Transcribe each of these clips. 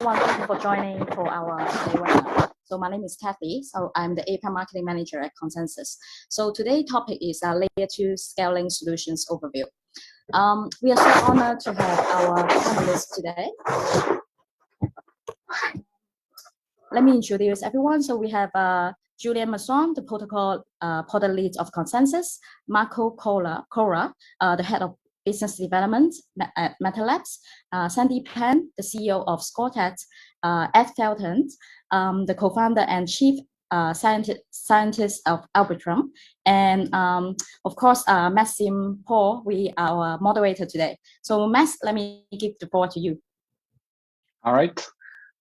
everyone. Thank you for joining for our today webinar. So my name is Kathy. So I'm the APAC Marketing Manager at ConsenSys. So today's topic is Layer 2 Scaling Solutions Overview. We are so honored to have our panelists today. Let me introduce everyone. So we have Julian Masson, the protocol product lead of ConsenSys, Marco Cora, the head of business development at MetaLabs, Sandy Pan, the CEO of Strolltech, Ed Felton, the co-founder and chief scientist of Arbitrum, and of course, Maxime Paul, our moderator today. So Max, let me give the floor to you. All right.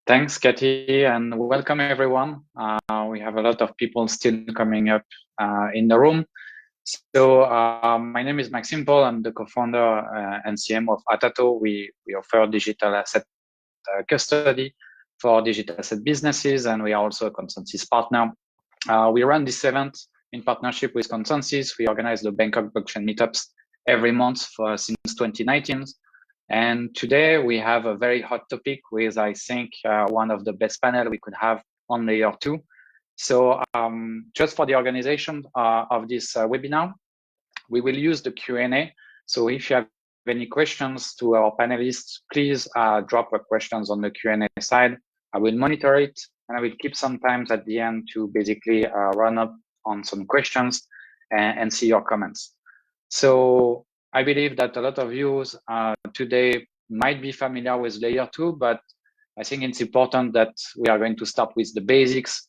Thanks, Katie, and welcome everyone. We have a lot of people still coming up in the room. So my name is Maxime Paul. I'm the co-founder and CM of Atato. We offer digital asset custody for digital asset businesses, and we are also a ConsenSys partner. We run this event in partnership with ConsenSys. We organize the Bangkok blockchain meetups every month since 2019. And today we have a very hot topic with, I think, one of the best panel we could have on layer 2. So just for the organization of this webinar, we will use the Q&A. So if you have any questions to our panelists, please drop your questions on the Q&A side. I will monitor it, and I will keep some time at the end to basically run up on some questions and see your comments. So I believe that a lot of you today might be familiar with layer 2, but I think it's important that we are going to start with the basics.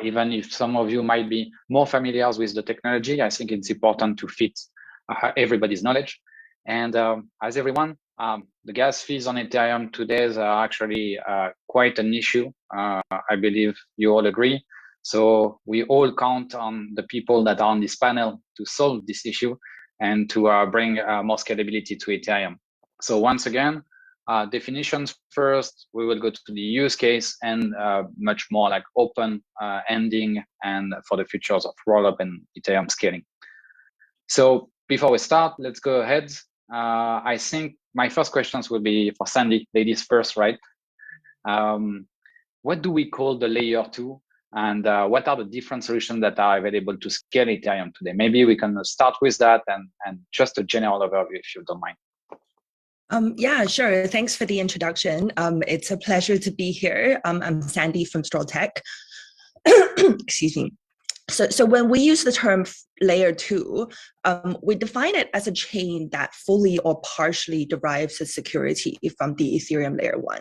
Even if some of you might be more familiar with the technology, I think it's important to fit everybody's knowledge. And as everyone, the gas fees on Ethereum today are actually quite an issue. I believe you all agree. So we all count on the people that are on this panel to solve this issue and to bring more scalability to Ethereum. So once again, definitions first, we will go to the use case and much more like open ending and for the futures of Rollup and Ethereum scaling. So before we start, let's go ahead. I think my first questions will be for Sandy, ladies first, right? What do we call the layer 2? And what are the different solutions that are available to scale Ethereum today? Maybe we can start with that and just a general overview, if you don't mind. Yeah, sure. Thanks for the introduction. It's a pleasure to be here. I'm Sandy from Strolltech. Excuse me. So when we use the term layer 2, we define it as a chain that fully or partially derives its security from the Ethereum layer 1.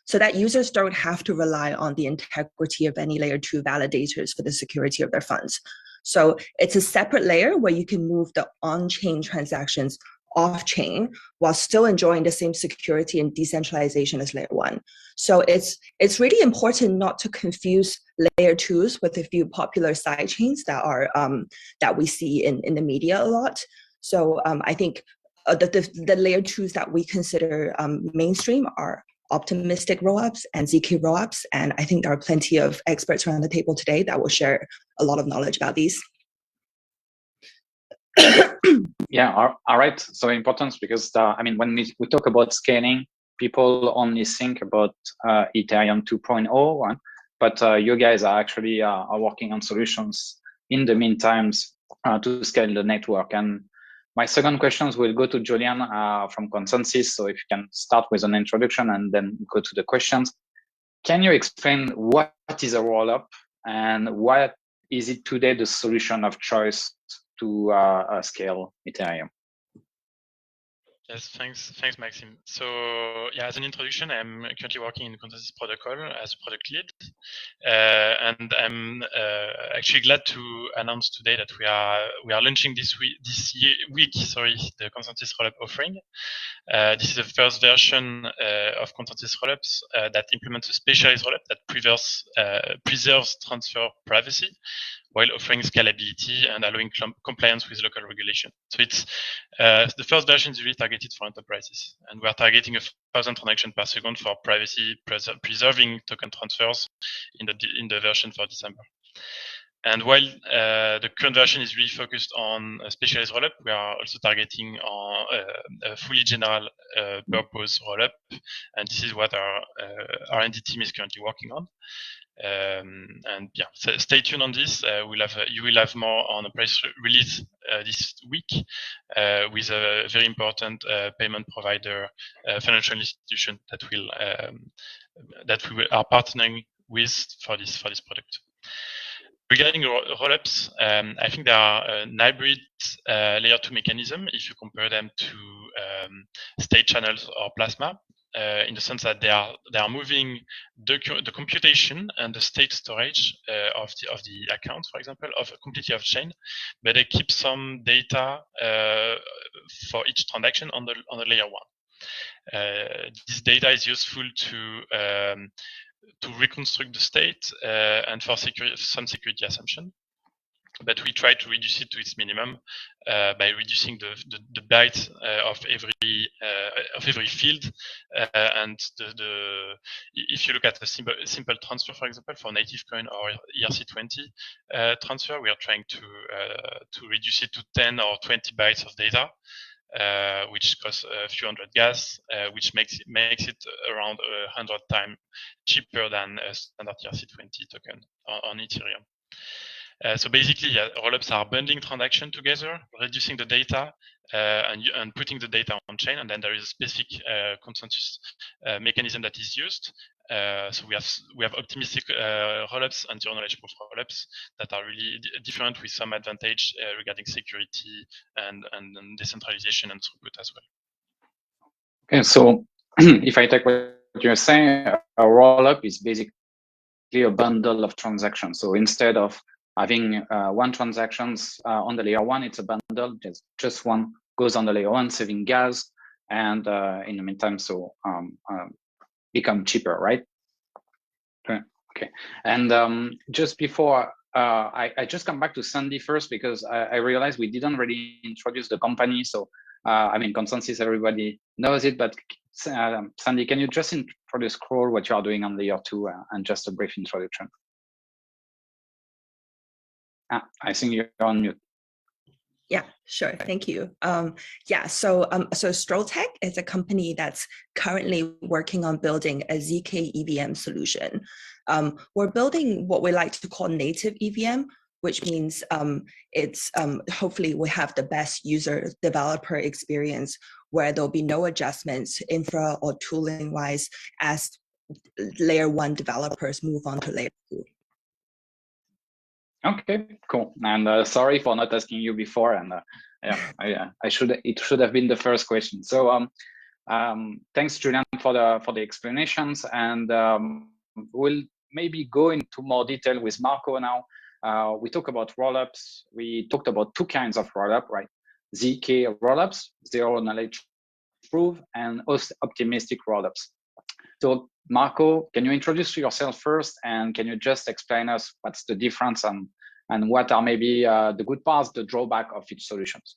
So that users don't have to rely on the integrity of any layer 2 validators for the security of their funds. So it's a separate layer where you can move the on-chain transactions off-chain while still enjoying the same security and decentralization as layer 1. So it's really important not to confuse layer 2s with a few popular side chains that are that we see in the media a lot. So I think the layer 2s that we consider mainstream are Optimistic Rollups and ZK Rollups, and I think there are plenty of experts around the table today that will share a lot of knowledge about these. Yeah, all right. So important because I mean, when we talk about scaling, people only think about Ethereum 2.0, but you guys are actually are working on solutions in the meantime to scale the network. And my second questions will go to Julian from ConsenSys. So if you can start with an introduction and then go to the questions. Can you explain what is a rollup and what is it today the solution of choice to scale Ethereum? Yes, thanks, Maxime. So yeah, as an introduction, I'm currently working in the ConsenSys protocol as a product lead, and I'm actually glad to announce today that we are launching this week, the ConsenSys Rollup offering. This is the first version of ConsenSys Rollups that implements a specialized rollup that preserves transfer privacy while offering scalability and allowing compliance with local regulation. So it's the first version is really targeted for enterprises, and we're targeting 1,000 transactions per second for privacy preserving token transfers in the version for December. And while the current version is really focused on specialized rollup, we are also targeting on a fully general purpose rollup, and this is what our R&D team is currently working on. And yeah, so stay tuned on this. You will have more on a press release this week with a very important payment provider, financial institution that we are partnering with for this product. Regarding rollups, I think they are an hybrid layer 2 mechanism if you compare them to state channels or plasma, in the sense that they are moving the computation and the state storage of the account, for example, completely off chain, but they keep some data for each transaction on the layer 1. This data is useful to reconstruct the state and for some security assumption. But we try to reduce it to its minimum by reducing the bytes of every field, and if you look at a simple transfer, for example, for native coin or ERC20 transfer, we are trying to reduce it to 10 or 20 bytes of data. Which costs a few hundred gas, which makes it around 100 times cheaper than a standard ERC20 token on Ethereum. So basically, yeah, rollups are bundling transactions together, reducing the data, and putting the data on chain, and then there is a specific consensus mechanism that is used. So we have optimistic rollups and zero-knowledge proof rollups that are really different, with some advantage regarding security and decentralization and throughput as well. Okay, so if I take what you're saying, a rollup is basically a bundle of transactions. So instead of having one transactions on the layer 1, it's a bundle. Just one goes on the layer 1, saving gas, and in the meantime, so become cheaper, right? Okay. And just before I just come back to Sandy first, because I realized we didn't really introduce the company. So I mean, ConsenSys, everybody knows it, but Sandy, can you just introduce Scroll, what you are doing on layer 2, and just a brief introduction? I think you're on mute. Yeah, sure. Thank you. Yeah, so Strolltech is a company that's currently working on building a ZK EVM solution. We're building what we like to call native EVM, which means it's hopefully we have the best user developer experience where there'll be no adjustments infra or tooling wise as layer 1 developers move on to layer 2. Okay, cool. And sorry for not asking you before. And yeah, it should have been the first question. So thanks, Julian, for the explanations. And we'll maybe go into more detail with Marco now. We talk about rollups. We talked about two kinds of rollup, right? ZK rollups, zero knowledge proof, and optimistic rollups. So Marco, can you introduce yourself first, and can you just explain us what's the difference and what are maybe the good parts, the drawback of each solutions?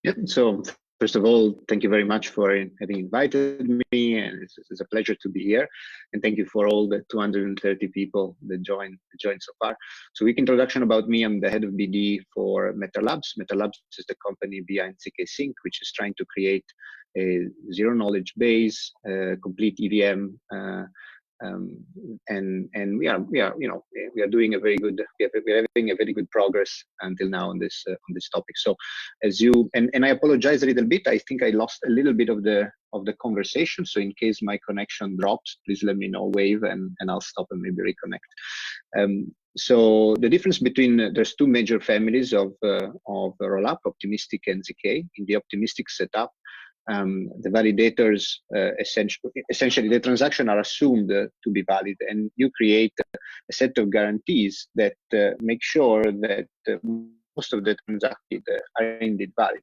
Yep. So first of all, thank you very much for having invited me, and it's a pleasure to be here. And thank you for all the 230 people that joined so far. So quick introduction about me. I'm the head of BD for MetaLabs. MetaLabs is the company behind ZK Sync, which is trying to create a zero knowledge base, complete EVM, and we are doing a very good, we're having a very good progress until now on this topic. So as you and I apologize a little bit, I think I lost a little bit of the conversation. So in case my connection drops, please let me know, wave, and I'll stop and maybe reconnect. So the difference between, there's two major families of rollup, optimistic and ZK. In the optimistic setup, the validators essentially the transactions are assumed to be valid, and you create a set of guarantees that make sure that most of the transactions are indeed valid.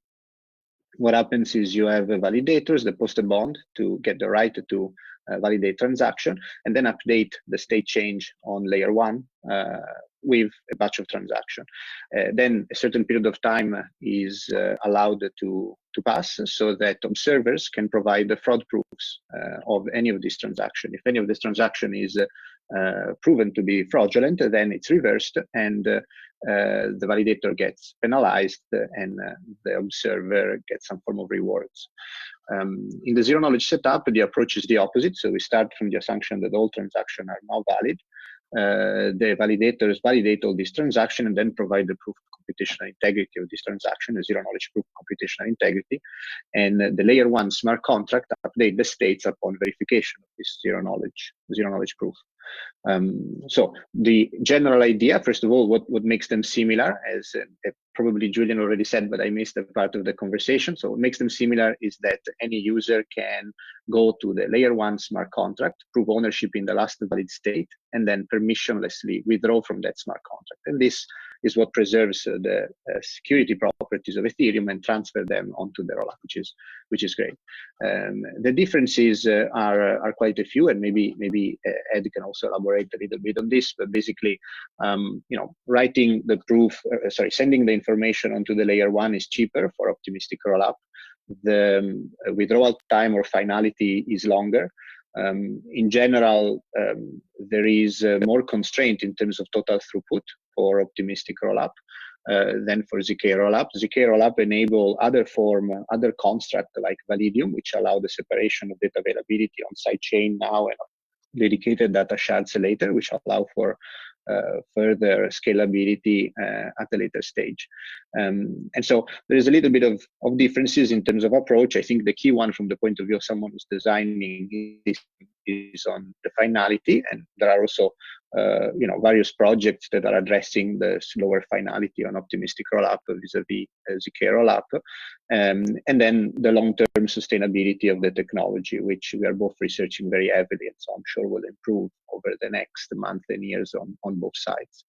What happens is you have validators that post a bond to get the right to validate transaction, and then update the state change on layer 1 with a batch of transaction. Then a certain period of time is allowed to pass, so that observers can provide the fraud proofs of any of these transactions. If any of this transaction is proven to be fraudulent, then it's reversed, and the validator gets penalized, and the observer gets some form of rewards. In the zero knowledge setup, the approach is the opposite. So we start from the assumption that all transactions are now valid. The validators validate all these transactions and then provide the proof of computational integrity of this transaction, a zero knowledge proof of computational integrity. And the layer 1 smart contract update the states upon verification of this zero knowledge proof. So the general idea, first of all, what makes them similar, as probably Julian already said, but I missed a part of the conversation. So what makes them similar is that any user can go to the layer 1 smart contract, prove ownership in the last valid state, and then permissionlessly withdraw from that smart contract. And this is what preserves the security properties of Ethereum and transfer them onto the rollup, which is great. The differences are quite a few, and maybe Ed can also elaborate a little bit on this. But basically, writing the proof, sending the information onto the layer 1 is cheaper for optimistic rollup. The withdrawal time or finality is longer. In general, there is more constraint in terms of total throughput for optimistic rollup than for ZK rollup. ZK rollup enable other construct like Validium, which allow the separation of data availability on sidechain now and dedicated data shards later, which allow for further scalability at a later stage. And so there is a little bit of differences in terms of approach. I think the key one from the point of view of someone who's designing is on the finality, and there are also various projects that are addressing the slower finality on optimistic rollup vis-a-vis ZK rollup, and then the long-term sustainability of the technology, which we are both researching very heavily, and so I'm sure will improve over the next month and years on both sides.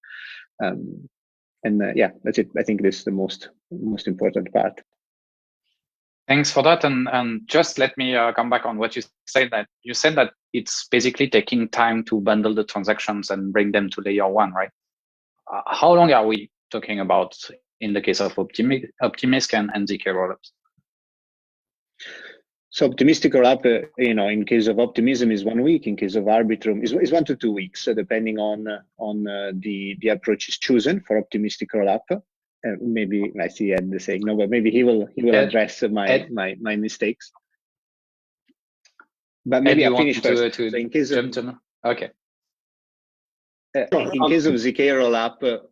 Yeah, that's it. I think this is the most important part. Thanks for that. And just let me come back on what you said, that you said that it's basically taking time to bundle the transactions and bring them to layer 1, right? How long are we talking about in the case of Optimism and ZK rollups? So optimistic rollup, in case of Optimism is 1 week. In case of Arbitrum is 1 to 2 weeks, so depending on the approach is chosen for optimistic rollup. Maybe I see Ed saying no, but maybe he will address my mistakes. But maybe I'll finish first. So in case of okay. In case of ZK rollup,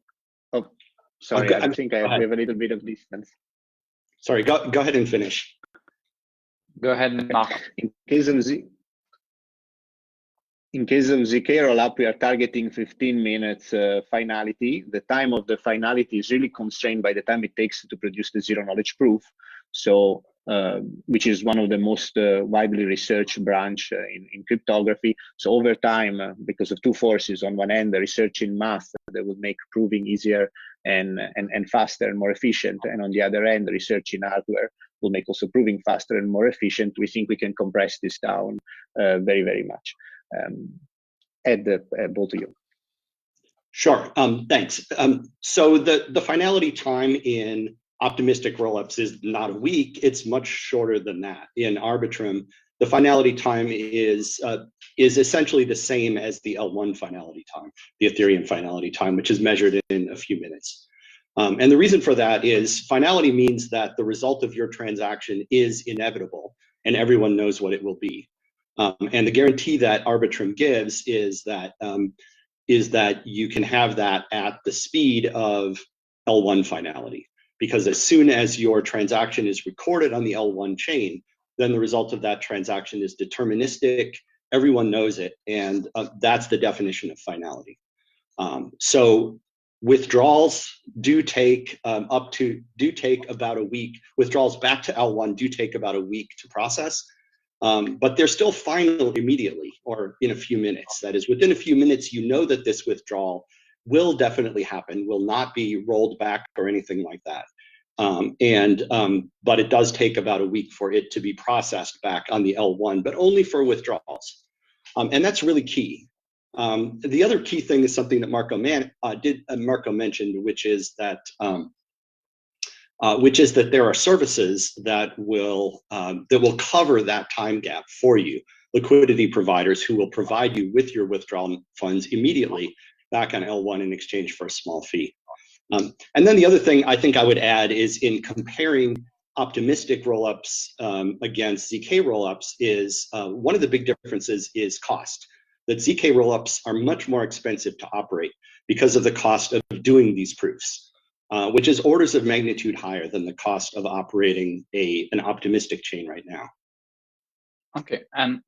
sorry, I think we have a little bit of distance. Sorry, go ahead and finish. Go ahead, Mark. In case of ZK rollup, we are targeting 15 minutes finality. The time of the finality is really constrained by the time it takes to produce the zero knowledge proof. So, which is one of the most widely researched branch in cryptography. So over time, because of two forces, on one end, the research in math that will make proving easier and faster and more efficient, and on the other end, the research in hardware will make also proving faster and more efficient. We think we can compress this down very, very much. Ed, both of you. Sure. Thanks. So the finality time in optimistic rollups is not a week; it's much shorter than that. In Arbitrum, the finality time is essentially the same as the L1 finality time, the Ethereum finality time, which is measured in a few minutes. And the reason for that is finality means that the result of your transaction is inevitable, and everyone knows what it will be. And the guarantee that Arbitrum gives is that you can have that at the speed of L1 finality, because as soon as your transaction is recorded on the L1 chain, then the result of that transaction is deterministic. Everyone knows it, and that's the definition of finality. So withdrawals do take about a week. Withdrawals back to L1 do take about a week to process. But they're still final immediately, or in a few minutes. That is, within a few minutes, you know that this withdrawal will definitely happen, will not be rolled back or anything like that. But it does take about a week for it to be processed back on the L1, but only for withdrawals. And that's really key. The other key thing is something that Marco mentioned, which is that there are services that will cover that time gap for you. liquidity providers who will provide you with your withdrawal funds immediately back on L1 in exchange for a small fee. And then the other thing I think I would add is in comparing optimistic rollups against ZK rollups is one of the big differences is cost. That ZK rollups are much more expensive to operate because of the cost of doing these proofs, which is orders of magnitude higher than the cost of operating an optimistic chain right now. Okay, and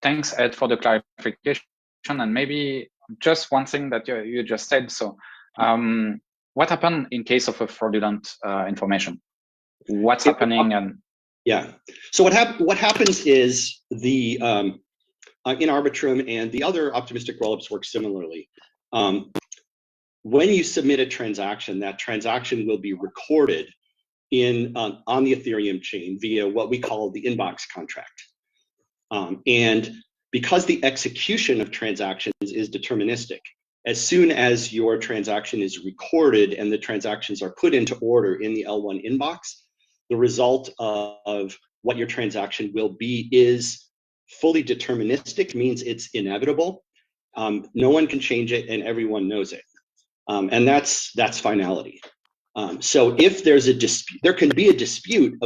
thanks, Ed, for the clarification. And maybe just one thing that you just said. So what happened in case of a fraudulent information? What's happening? And yeah, so what happens is the in Arbitrum and the other optimistic rollups work similarly. When you submit a transaction, that transaction will be recorded in on the Ethereum chain via what we call the inbox contract. And because the execution of transactions is deterministic, as soon as your transaction is recorded and the transactions are put into order in the L1 inbox, the result of what your transaction will be is fully deterministic, means it's inevitable. No one can change it and everyone knows it. And that's finality. So if there's a dispute, there can be a dispute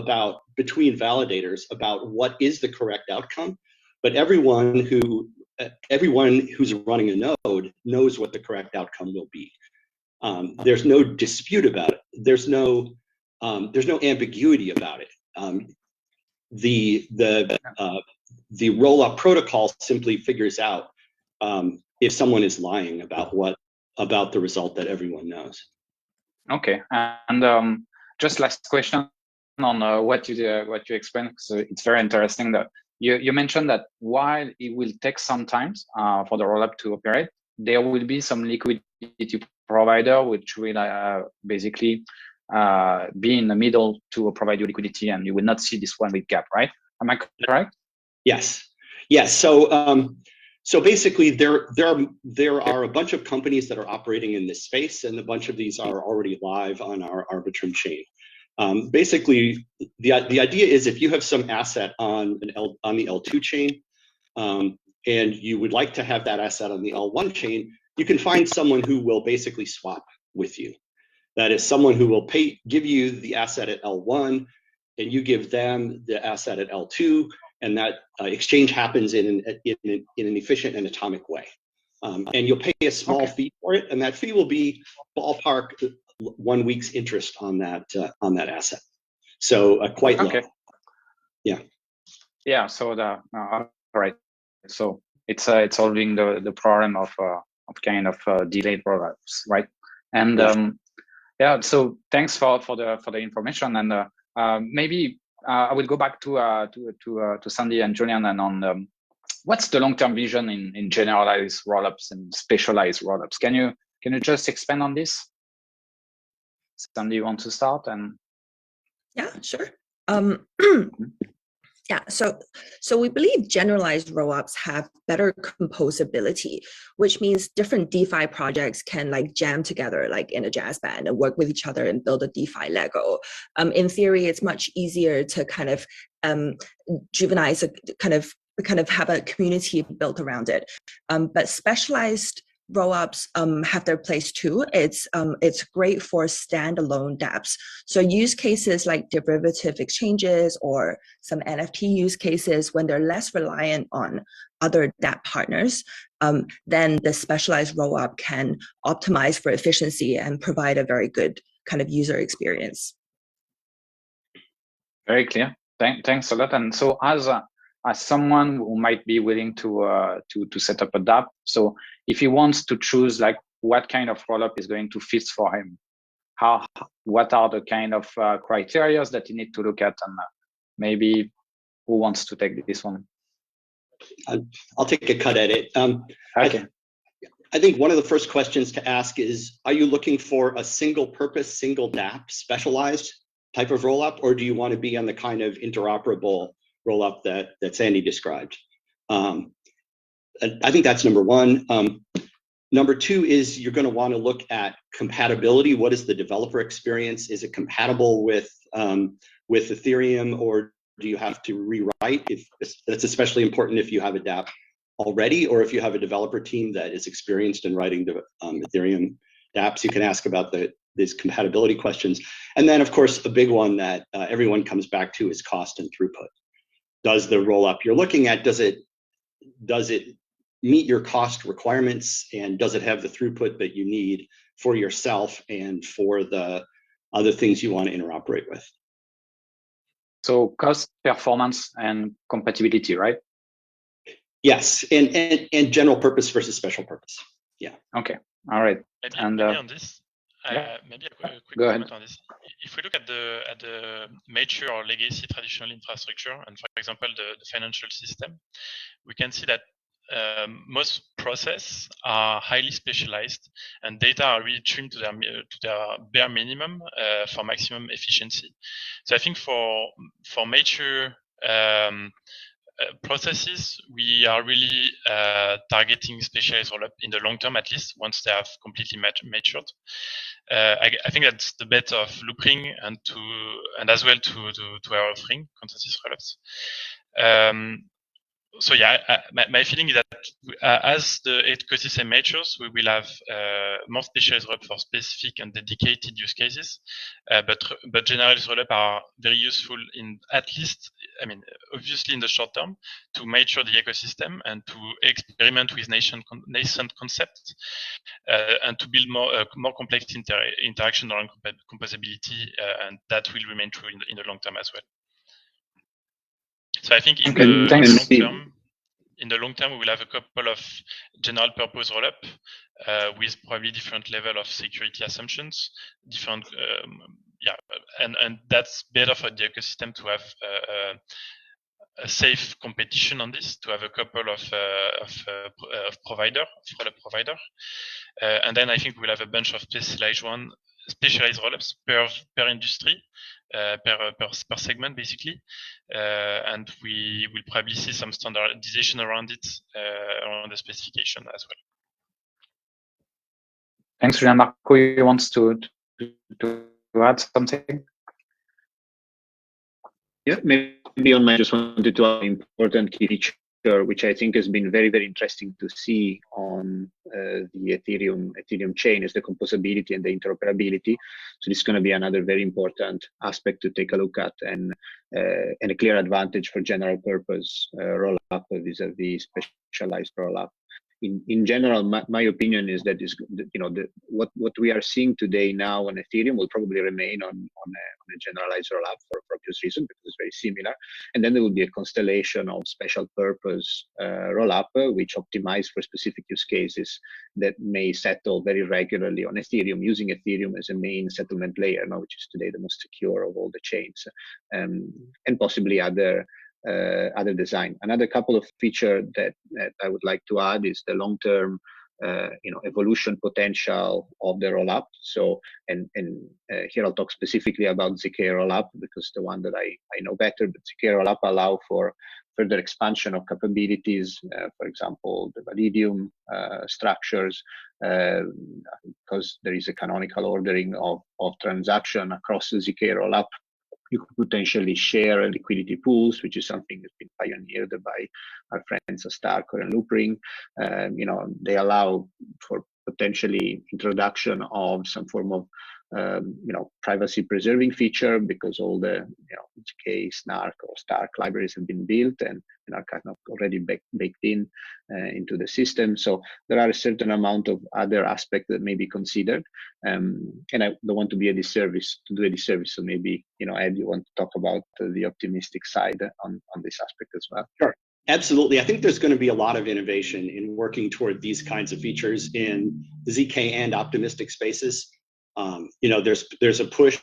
between validators about what is the correct outcome, but everyone who's running a node knows what the correct outcome will be. There's no dispute about it. There's no ambiguity about it. The rollup protocol simply figures out if someone is lying about the result that everyone knows. Okay, and just last question on what you explained. So it's very interesting that you mentioned that while it will take some time for the rollup to operate, there will be some liquidity provider which will basically be in the middle to provide you liquidity, and you will not see this 1 week gap, right? Am I correct? Yes. Yes. So basically, there are a bunch of companies that are operating in this space, and a bunch of these are already live on our Arbitrum chain. Basically, the idea is if you have some asset on the L2 chain, and you would like to have that asset on the L1 chain, you can find someone who will basically swap with you. That is someone who will give you the asset at L1, and you give them the asset at L2, and that exchange happens in an efficient and atomic way. And you'll pay a small fee for it, and that fee will be ballpark 1 week's interest on that asset. So quite low. Yeah. Yeah. So all right. So it's solving the problem of kind of delayed rollups, right? And yeah. So thanks for the information, and maybe I will go back to Sandy and Julian and on what's the long-term vision in generalized rollups and specialized rollups. Can you just expand on this? Sandy, you want to start? And yeah, sure. Yeah, so we believe generalized rollups have better composability, which means different DeFi projects can like jam together like in a jazz band and work with each other and build a DeFi Lego. In theory, it's much easier to kind of juvenize kind of have a community built around it. But specialized rollups have their place too. It's great for standalone dApps. So use cases like derivative exchanges or some NFT use cases, when they're less reliant on other dApp partners, then the specialized rollup can optimize for efficiency and provide a very good kind of user experience. Very clear. Thanks a lot. And so as someone who might be willing to set up a dApp, so if he wants to choose like what kind of rollup is going to fit for him, what are the kind of criteria that you need to look at, and maybe who wants to take this one? I'll take a cut at it. Okay. I think one of the first questions to ask is, are you looking for a single purpose, single dApp, specialized type of rollup, or do you want to be on the kind of interoperable rollup that Sandy described? I think that's number one. Number two is you're going to want to look at compatibility. What is the developer experience? Is it compatible with Ethereum, or do you have to rewrite? That's especially important if you have a dApp already, or if you have a developer team that is experienced in writing the Ethereum dApps. You can ask about these compatibility questions. And then, of course, a big one that everyone comes back to is cost and throughput. Does the rollup you're looking at, does it meet your cost requirements, and does it have the throughput that you need for yourself and for the other things you want to interoperate with? So cost, performance, and compatibility, right? Yes, and general purpose versus special purpose. Yeah. Okay. All right. Maybe on this, yeah. maybe a quick Go comment ahead. on this. If we look at the mature or legacy traditional infrastructure, and for example the financial system, we can see that most processes are highly specialized, and data are really trimmed to their bare minimum for maximum efficiency. So I think for mature processes, we are really targeting specialized rollup in the long term, at least once they have completely matured. I think that's the bet of Loopring and as well to our offering, ConsenSys rollups. So yeah, my feeling is that as the ecosystem matures, we will have more specialized rollup for specific and dedicated use cases. But generalized rollup are very useful in, at least, I mean, obviously in the short term, to mature the ecosystem and to experiment with nascent concepts and to build more complex interaction around compatibility, and that will remain true in the long term as well. So I think in the long term, we will have a couple of general purpose rollup with probably different level of security assumptions, different, and that's better for the ecosystem to have a safe competition on this, to have a couple of rollup provider, and then I think we'll have a bunch of specialized rollups per industry. Per segment, basically, and we will probably see some standardization around it, around the specification as well. Thanks, Julian. Marco, you want to add something? Yeah, maybe on my, just wanted to add an important key feature, which I think has been very, very interesting to see on the Ethereum chain, is the composability and the interoperability. So this is going to be another very important aspect to take a look at, and a clear advantage for general purpose rollup vis-a-vis specialized rollup. In general, my opinion is that what we are seeing today now on Ethereum will probably remain on a generalized rollup for obvious reason, because it's very similar. And then there will be a constellation of special purpose rollup which optimize for specific use cases that may settle very regularly on Ethereum, using Ethereum as a main settlement layer, which is today the most secure of all the chains, and possibly other design. Another couple of features that I would like to add is the long-term evolution potential of the rollup. So, and here I'll talk specifically about ZK rollup, because the one that I know better, but ZK rollup allow for further expansion of capabilities, for example, the Validium structures, because there is a canonical ordering of transaction across the ZK rollup. You could potentially share liquidity pools, which is something that's been pioneered by our friends at Starker and Loopring. They allow for potentially introduction of some form of privacy preserving feature, because all the GK, Snark, or Stark libraries have been built and are kind of already baked in into the system. So there are a certain amount of other aspects that may be considered, and I don't want to do a disservice. So maybe Ed, you want to talk about the optimistic side on this aspect as well? Sure. Absolutely. I think there's going to be a lot of innovation in working toward these kinds of features in the ZK and optimistic spaces. There's a push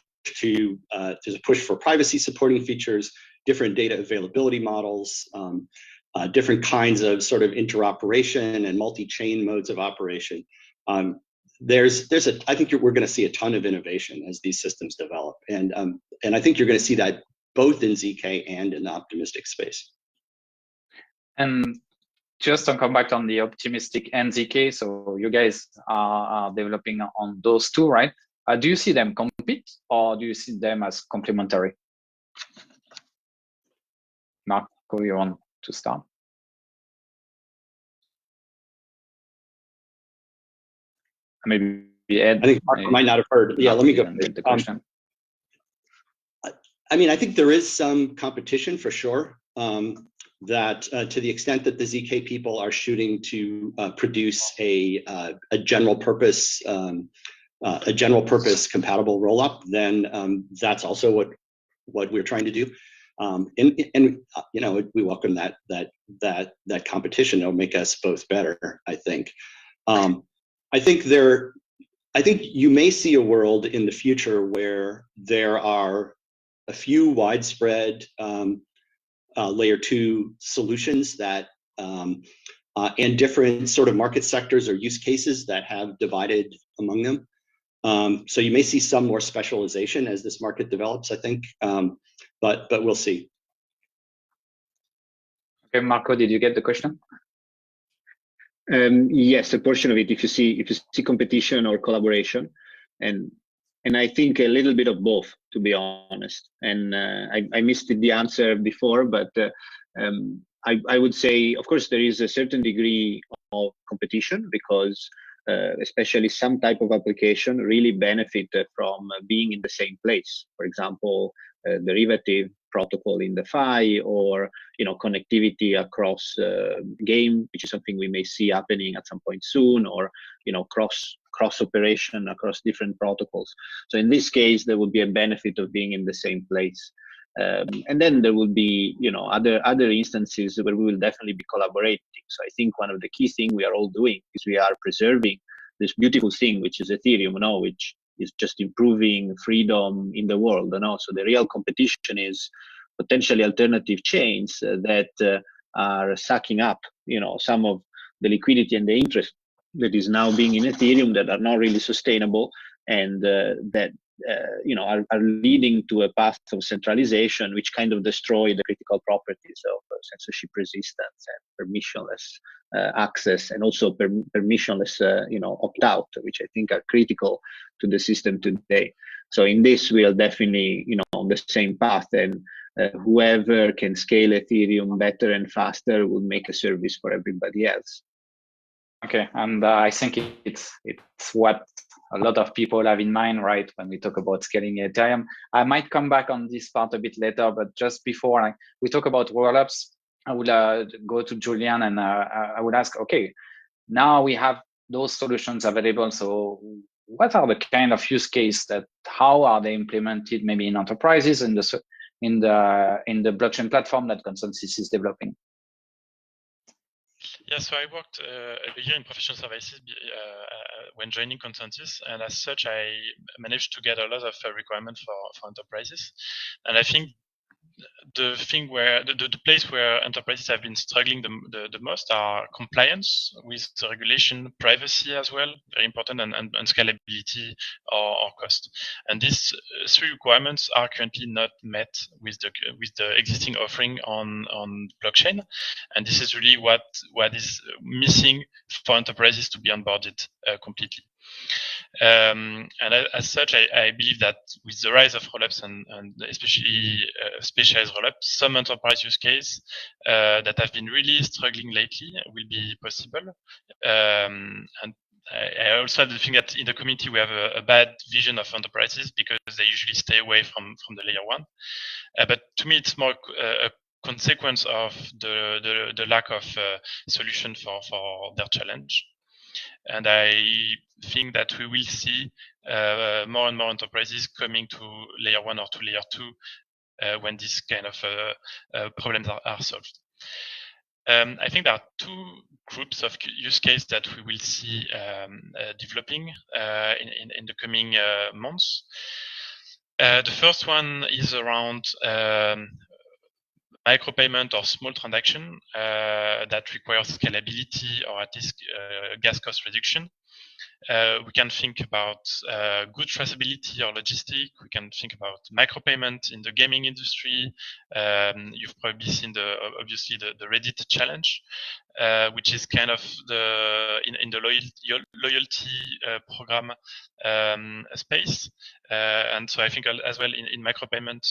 for privacy supporting features, different data availability models, different kinds of sort of interoperation and multi-chain modes of operation. I think we're going to see a ton of innovation as these systems develop, and I think you're going to see that both in ZK and in the optimistic space. And just to come back on the optimistic and ZK, so you guys are developing on those two, right? Do you see them compete, or do you see them as complementary? Marco, you want to start? Maybe Ed. I think Marco might not have heard. Yeah, let me go. The question. I mean, I think there is some competition for sure. That to the extent that the ZK people are shooting to produce a general purpose compatible rollup, then that's also what we're trying to do. And you know, we welcome that competition. It'll make us both better, I think. I think you may see a world in the future where there are a few widespread layer 2 solutions that and different sort of market sectors or use cases that have divided among them. So you may see some more specialization as this market develops, I think, but we'll see. Okay, Marco, did you get the question? Yes, a portion of it. If you see competition or collaboration, and I think a little bit of both, to be honest. And I missed the answer before, but I would say, of course, there is a certain degree of competition because especially some type of application really benefit from being in the same place. For example, derivative protocol in DeFi, or connectivity across game, which is something we may see happening at some point soon, or cross operation across different protocols. So in this case, there would be a benefit of being in the same place. And then there will be other instances where we will definitely be collaborating. So I think one of the key things we are all doing is we are preserving this beautiful thing, which is Ethereum, which is just improving freedom in the world. So the real competition is potentially alternative chains that are sucking up some of the liquidity and the interest that is now being in Ethereum that are not really sustainable, and that are leading to a path of centralization, which kind of destroy the critical properties of censorship resistance and permissionless access, and also permissionless opt-out, which I think are critical to the system today. So in this, we are definitely on the same path, and whoever can scale Ethereum better and faster will make a service for everybody else. Okay, and I think it's what a lot of people have in mind, right, when we talk about scaling Ethereum. I might come back on this part a bit later, but just before we talk about rollups, I would go to Julian, and I would ask, okay, now we have those solutions available. So what are the kind of use case how are they implemented maybe in enterprises in the blockchain platform that ConsenSys is developing? Yeah, so I worked a year in professional services when joining ConsenSys, and as such, I managed to get a lot of requirements for enterprises. And I think the thing where the place where enterprises have been struggling the most are compliance with the regulation, privacy as well, very important, and scalability or cost. And these three requirements are currently not met with the existing offering on blockchain. And this is really what is missing for enterprises to be onboarded completely. And as such, I believe that with the rise of rollups and especially specialized rollups, some enterprise use case that have been really struggling lately will be possible. And I also have the thing that in the community we have a bad vision of enterprises because they usually stay away from the layer one. But to me, it's more a consequence of the lack of solution for their challenge. And I think that we will see more and more enterprises coming to layer one or to layer two when these kind of problems are solved. I think there are two groups of use cases that we will see developing in the coming months. The first one is around micropayment or small transaction that requires scalability or at least gas cost reduction. We can think about good traceability or logistic. We can think about micropayment in the gaming industry. You've probably seen obviously the Reddit challenge, which is kind of in the loyalty program space. And so I think as well in micropayment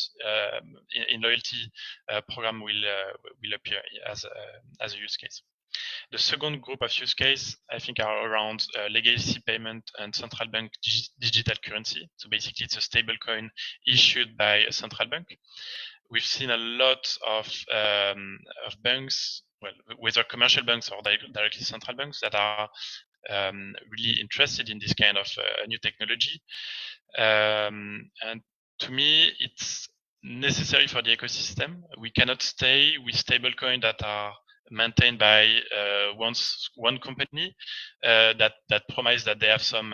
in loyalty program will appear as a use case. The second group of use case, I think, are around legacy payment and central bank digital currency. So basically, it's a stable coin issued by a central bank. We've seen a lot of banks, well, whether commercial banks or directly central banks, that are really interested in this kind of new technology. And to me, it's necessary for the ecosystem. We cannot stay with stablecoin that are maintained by one company that promise that they have some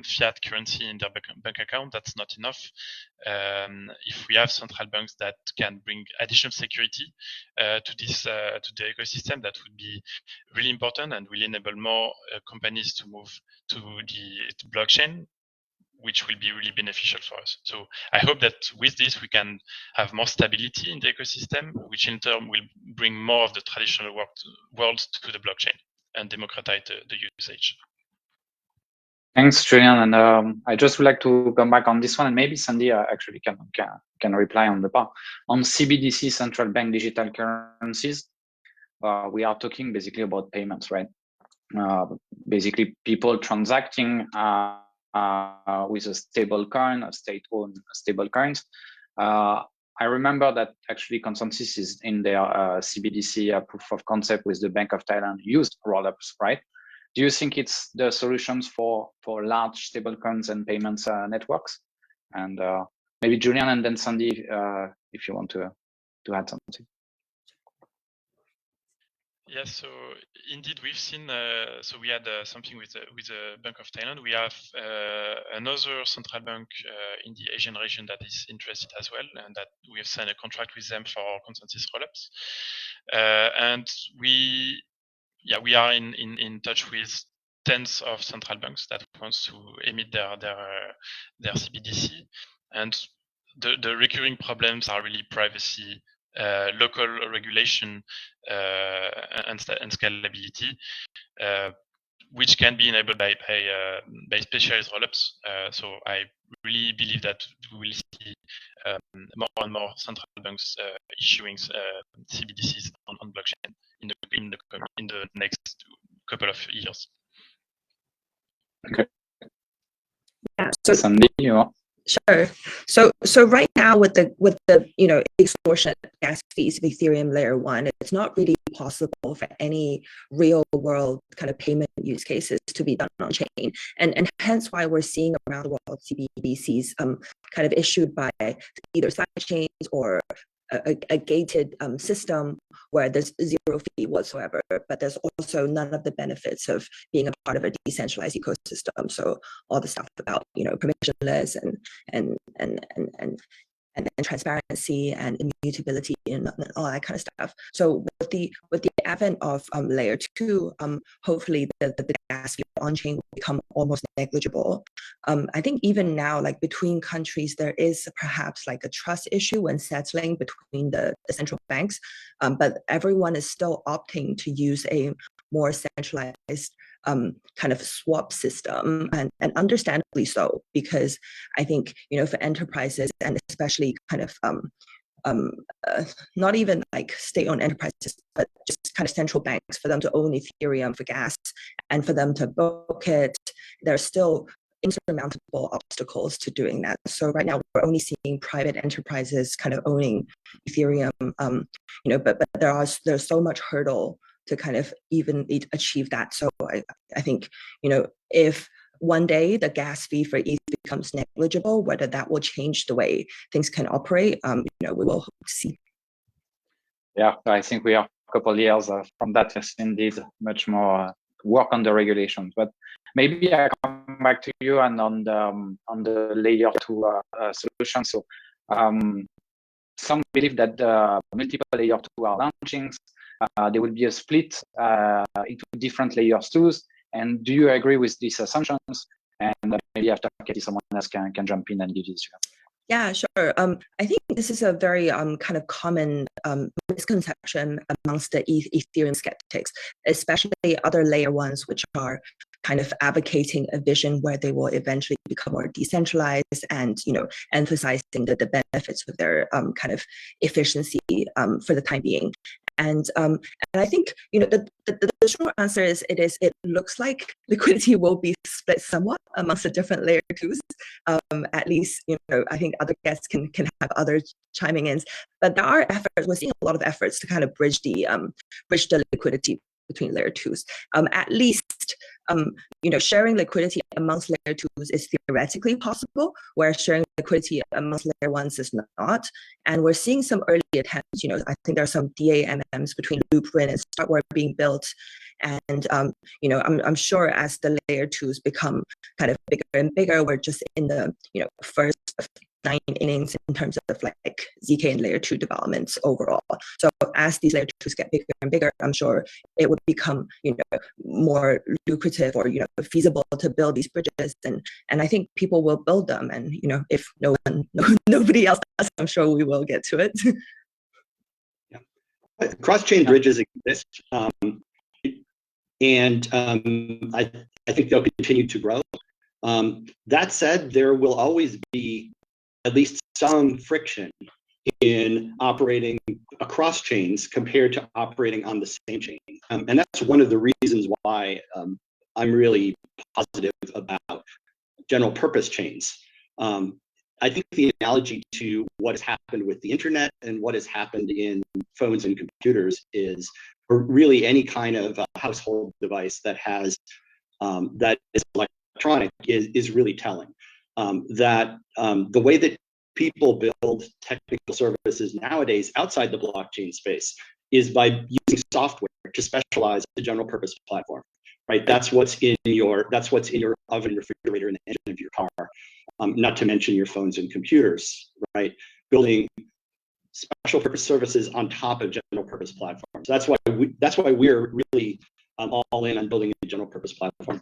fiat currency in their bank account. That's not enough. If we have central banks that can bring additional security to the ecosystem, that would be really important and will enable more companies to move to the blockchain, which will be really beneficial for us. So I hope that with this, we can have more stability in the ecosystem, which in turn will bring more of the traditional world to the blockchain and democratize the usage. Thanks, Julian. And I just would like to come back on this one, and maybe Sandy actually can reply on the part. On CBDC, central bank digital currencies, we are talking basically about payments, right? Basically, people transacting with a stable coin, a state-owned stable coins. I remember that actually ConsenSys is in their CBDC proof of concept with the Bank of Thailand used Rollups, right? Do you think it's the solutions for large stablecoins and payments networks? And maybe Julian and then Sandy, if you want to add something. Yes, so indeed we've seen. So we had something with the Bank of Thailand. We have another central bank in the Asian region that is interested as well, and that we have signed a contract with them for ConsenSys Rollups. And we are in touch with tens of central banks that wants to emit their CBDC, and the recurring problems are really privacy, local regulation, and scalability, which can be enabled by specialized rollups. So I really believe that we will see more and more central banks issuing CBDCs on blockchain in the next couple of years. Okay. Yeah. So Sandy, you are. Sure. So right now with the extortionate gas fees of Ethereum Layer 1, it's not really possible for any real world kind of payment use cases to be done on chain, and hence why we're seeing around the world CBDCs kind of issued by either side chains or a gated system where there's zero fee whatsoever, but there's also none of the benefits of being a part of a decentralized ecosystem. So all the stuff about permissionless and transparency and immutability and all that kind of stuff. So with the advent of layer 2, hopefully the gas fee on chain will become almost negligible. I think even now, like between countries, there is perhaps like a trust issue when settling between the central banks, but everyone is still opting to use a more centralized kind of swap system, and understandably so, because I think for enterprises, and especially kind of not even like state-owned enterprises, but just kind of central banks, for them to own Ethereum for gas and for them to book it, there's still insurmountable obstacles to doing that. So right now we're only seeing private enterprises kind of owning Ethereum, but there's so much hurdle to kind of even achieve that. So I think, if one day the gas fee for ETH becomes negligible, whether that will change the way things can operate, we will see. Yeah, I think we are a couple of years from that. Yes, indeed, much more work on the regulations. But maybe I come back to you and on the layer 2 solution. So some believe that multiple layer 2 are launching. There will be a split into different layers 2s. And do you agree with these assumptions? And maybe after Katie, someone else can jump in and give his view. Yeah, sure. I think this is a very kind of common misconception amongst the Ethereum skeptics, especially other layer ones, which are kind of advocating a vision where they will eventually become more decentralized and, you know, emphasizing the benefits of their kind of efficiency for the time being. And I think, you know, the short answer is it looks like liquidity will be split somewhat amongst the different layer 2s. At least, you know, I think other guests can have other chiming in, but there are efforts. We're seeing a lot of efforts to kind of bridge the liquidity between layer 2s. At least, you know, sharing liquidity amongst layer 2s is theoretically possible, where sharing liquidity amongst layer 1s is not. And we're seeing some early attempts. You know, I think there are some DAMMs between Looprin and Startware being built. And, you know, I'm sure as the layer 2s become kind of bigger and bigger, we're just in the, you know, first 9 innings in terms of like ZK and layer 2 developments overall. So as these layer 2s get bigger and bigger, I'm sure it would become, you know, more lucrative or, you know, feasible to build these bridges. And I think people will build them. And, you know, if nobody else does, I'm sure we will get to it. Yeah. Cross-chain bridges exist. And I think they'll continue to grow. That said, there will always be at least some friction in operating across chains compared to operating on the same chain. And that's one of the reasons why I'm really positive about general purpose chains. I think the analogy to what has happened with the internet and what has happened in phones and computers is, or really any kind of household device that has that is electronic is really telling. That the way that people build technical services nowadays outside the blockchain space is by using software to specialize the general purpose platform. Right, that's what's in your oven, refrigerator, and the engine of your car. Not to mention your phones and computers. Right, building special purpose services on top of general purpose platforms. That's why we're really all in on building a general purpose platform.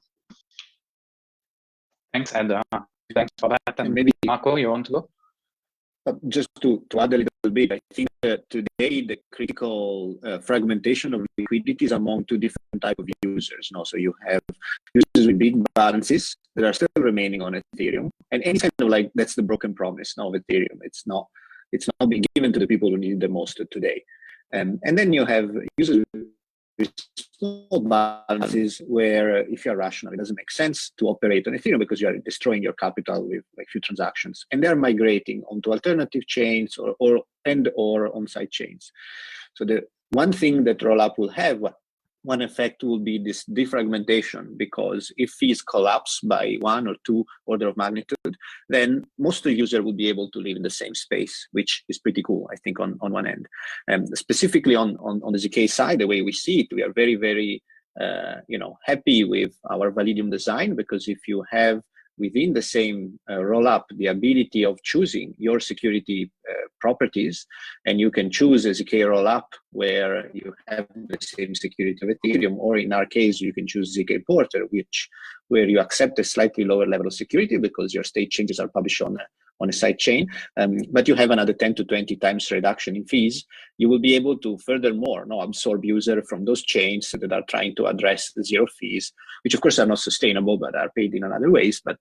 Thanks, Ed. Thanks for that. And maybe Marco, you want to go? Just to add a little bit, I think that today the critical fragmentation of liquidity is among 2 different types of users. You know, so you have users with big balances that are still remaining on Ethereum, and any kind of like that's the broken promise now of Ethereum. It's not being given to the people who need it the most today. And then you have users with small balances where if you're rational, it doesn't make sense to operate on Ethereum because you are destroying your capital with like few transactions, and they're migrating onto alternative chains or on-site chains. So the one thing that Rollup will have, one effect will be this defragmentation, because if fees collapse by 1 or 2 order of magnitude, then most of the users will be able to live in the same space, which is pretty cool, I think, on one end. Specifically on the ZK side, the way we see it, we are very, very you know, happy with our Validium design, because if you have within the same rollup the ability of choosing your security properties, and you can choose a ZK rollup where you have the same security of Ethereum, or in our case, you can choose ZK Porter, where you accept a slightly lower level of security because your state changes are published on a side chain, but you have another 10 to 20 times reduction in fees. You will be able to furthermore absorb users from those chains that are trying to address the 0 fees, which of course are not sustainable, but are paid in other ways. But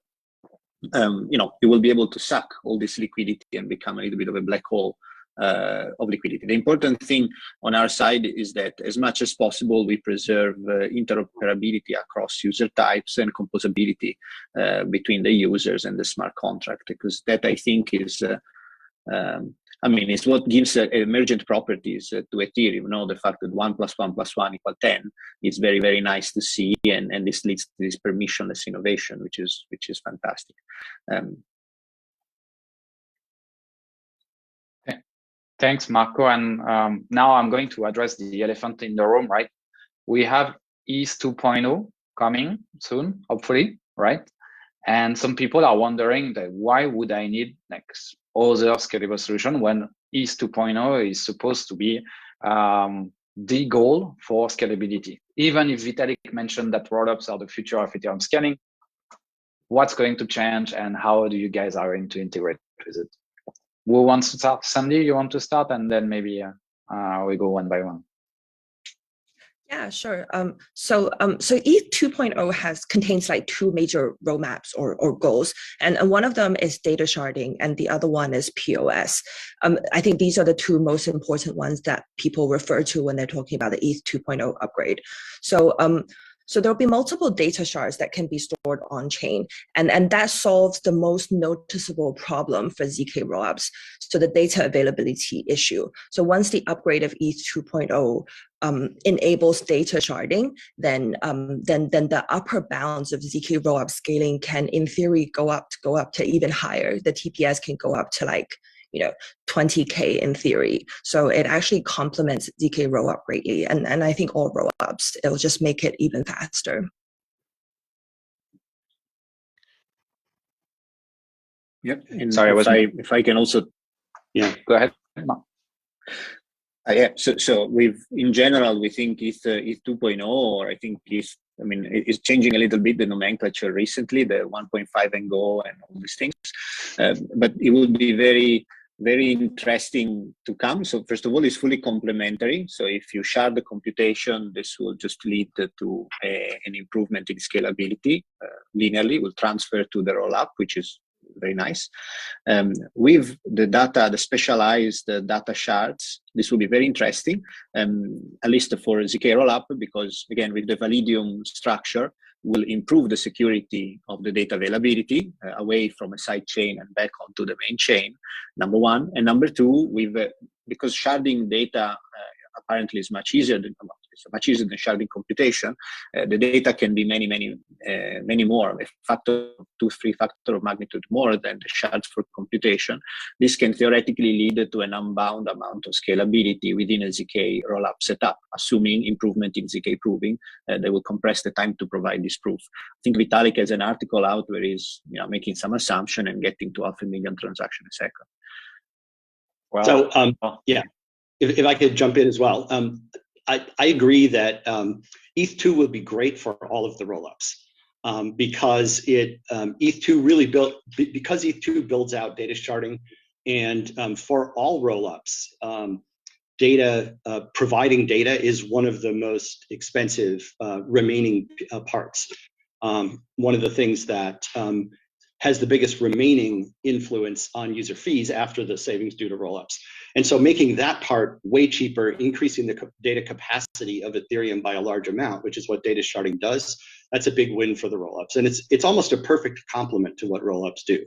you know, you will be able to suck all this liquidity and become a little bit of a black hole of liquidity. The important thing on our side is that as much as possible, we preserve interoperability across user types and composability between the users and the smart contract, because that, I think, is I mean, it's what gives emergent properties to Ethereum. You know, the fact that 1 + 1 + 1 = 10 is very, very nice to see, and this leads to this permissionless innovation, which is fantastic. Thanks, Marco. And now I'm going to address the elephant in the room, right? We have ETH 2.0 coming soon, hopefully, right? And some people are wondering that why would I need like other scalable solution when ETH 2.0 is supposed to be the goal for scalability. Even if Vitalik mentioned that rollups are the future of Ethereum scaling, what's going to change and how do you guys are going to integrate with it? Who wants to start? Sandy, you want to start, and then maybe we go one by one. Yeah, sure. So ETH 2.0 contains like two major roadmaps or goals, and one of them is data sharding, and the other one is POS. I think these are the two most important ones that people refer to when they're talking about the ETH 2.0 upgrade. So there'll be multiple data shards that can be stored on chain, and that solves the most noticeable problem for ZK rollups, so the data availability issue. So once the upgrade of ETH 2.0 enables data sharding, then the upper bounds of ZK rollup scaling can, in theory, go up to even higher. The TPS can go up to like 20K in theory. So it actually complements ZK rollup greatly, and I think all rollups, it'll just make it even faster. Yep. And sorry, if I can also, go ahead. Yeah. So in general, we think ETH 2.0, or I think it's changing a little bit the nomenclature recently, the 1.5 and go and all these things, but it will be very, very interesting to come. So first of all, it's fully complementary. So if you shard the computation, this will just lead to an improvement in scalability linearly, will transfer to the rollup, which is very nice. With the data, the specialized data shards, this will be very interesting, at least for ZK rollup, because again, with the Validium structure, will improve the security of the data availability away from a side chain and back onto the main chain, number one. And number two, because sharding data apparently is much easier than sharding computation. The data can be many more, a factor, 2-3 factor of magnitude more than the shards for computation. This can theoretically lead to an unbound amount of scalability within a ZK rollup setup, assuming improvement in ZK proving. They will compress the time to provide this proof. I think Vitalik has an article out where he's making some assumption and getting to 500,000 transactions a second. Well, so yeah. If I could jump in as well, I agree that ETH2 will be great for all of the rollups because ETH2 really because ETH2 builds out data sharding, and for all rollups, providing data is one of the most expensive remaining parts. One of the things that has the biggest remaining influence on user fees after the savings due to rollups. And so making that part way cheaper, increasing the data capacity of Ethereum by a large amount, which is what data sharding does, that's a big win for the rollups. And it's almost a perfect complement to what rollups do.